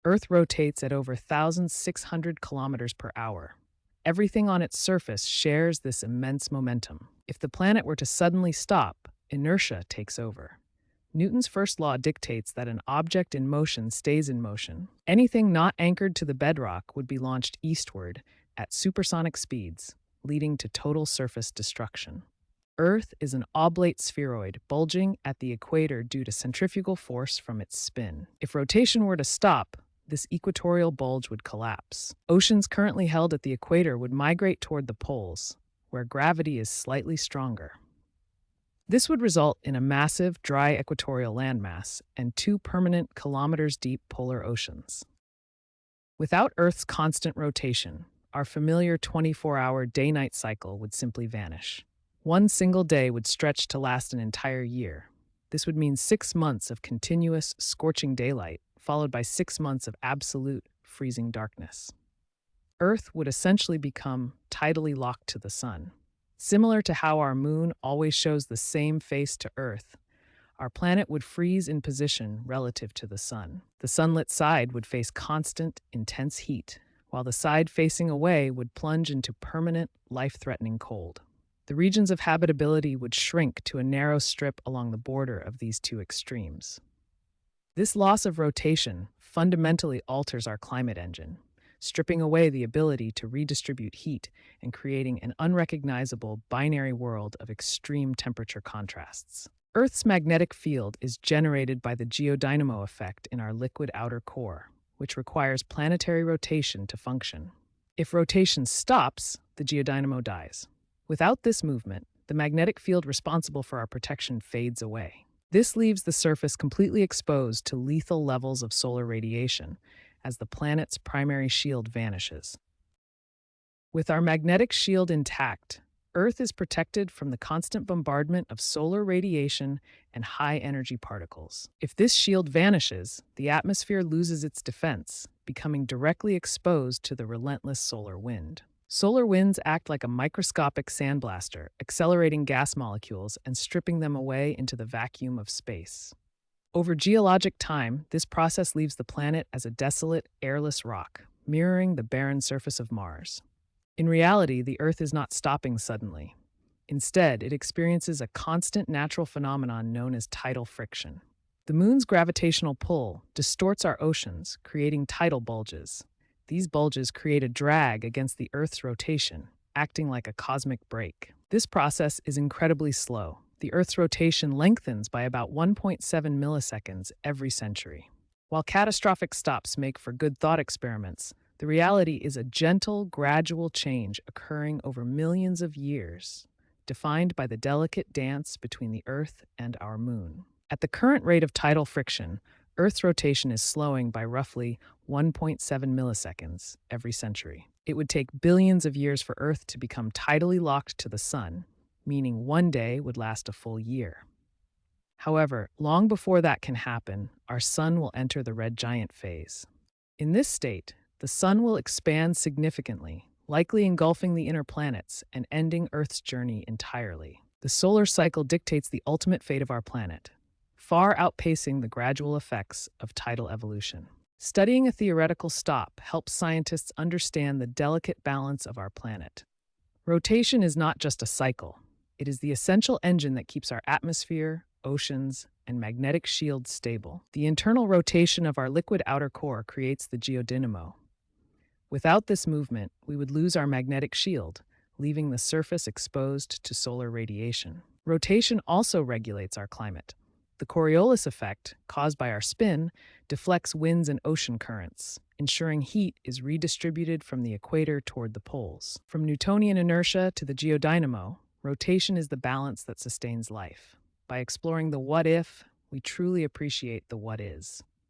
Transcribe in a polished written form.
Earth rotates at over 1,600 kilometers per hour. Everything on its surface shares this immense momentum. If the planet were to suddenly stop, inertia takes over. Newton's first law dictates that an object in motion stays in motion. Anything not anchored to the bedrock would be launched eastward at supersonic speeds, leading to total surface destruction. Earth is an oblate spheroid bulging at the equator due to centrifugal force from its spin. If rotation were to stop, this equatorial bulge would collapse. Oceans currently held at the equator would migrate toward the poles, where gravity is slightly stronger. This would result in a massive, dry equatorial landmass and two permanent kilometers-deep polar oceans. Without Earth's constant rotation, our familiar 24-hour day-night cycle would simply vanish. One single day would stretch to last an entire year. This would mean 6 months of continuous, scorching daylight, followed by 6 months of absolute, freezing darkness. Earth would essentially become tidally locked to the sun. Similar to how our moon always shows the same face to Earth, our planet would freeze in position relative to the sun. The sunlit side would face constant, intense heat, while the side facing away would plunge into permanent, life-threatening cold. The regions of habitability would shrink to a narrow strip along the border of these two extremes. This loss of rotation fundamentally alters our climate engine, stripping away the ability to redistribute heat and creating an unrecognizable binary world of extreme temperature contrasts. Earth's magnetic field is generated by the geodynamo effect in our liquid outer core, which requires planetary rotation to function. If rotation stops, the geodynamo dies. Without this movement, the magnetic field responsible for our protection fades away. This leaves the surface completely exposed to lethal levels of solar radiation as the planet's primary shield vanishes. With our magnetic shield intact, Earth is protected from the constant bombardment of solar radiation and high-energy particles. If this shield vanishes, the atmosphere loses its defense, becoming directly exposed to the relentless solar wind. Solar winds act like a microscopic sandblaster, accelerating gas molecules and stripping them away into the vacuum of space. Over geologic time, this process leaves the planet as a desolate, airless rock, mirroring the barren surface of Mars. In reality, the Earth is not stopping suddenly. Instead, it experiences a constant natural phenomenon known as tidal friction. The moon's gravitational pull distorts our oceans, creating tidal bulges. These bulges create a drag against the Earth's rotation, acting like a cosmic brake. This process is incredibly slow. The Earth's rotation lengthens by about 1.7 milliseconds every century. While catastrophic stops make for good thought experiments, the reality is a gentle, gradual change occurring over millions of years, defined by the delicate dance between the Earth and our moon. At the current rate of tidal friction, Earth's rotation is slowing by roughly 1.7 milliseconds every century. It would take billions of years for Earth to become tidally locked to the sun, meaning one day would last a full year. However, long before that can happen, our sun will enter the red giant phase. In this state, the sun will expand significantly, likely engulfing the inner planets and ending Earth's journey entirely. The solar cycle dictates the ultimate fate of our planet, far outpacing the gradual effects of tidal evolution. Studying a theoretical stop helps scientists understand the delicate balance of our planet. Rotation is not just a cycle. It is the essential engine that keeps our atmosphere, oceans, and magnetic shields stable. The internal rotation of our liquid outer core creates the geodynamo. Without this movement, we would lose our magnetic shield, leaving the surface exposed to solar radiation. Rotation also regulates our climate. The Coriolis effect, caused by our spin, deflects winds and ocean currents, ensuring heat is redistributed from the equator toward the poles. From Newtonian inertia to the geodynamo, rotation is the balance that sustains life. By exploring the what if, we truly appreciate the what is.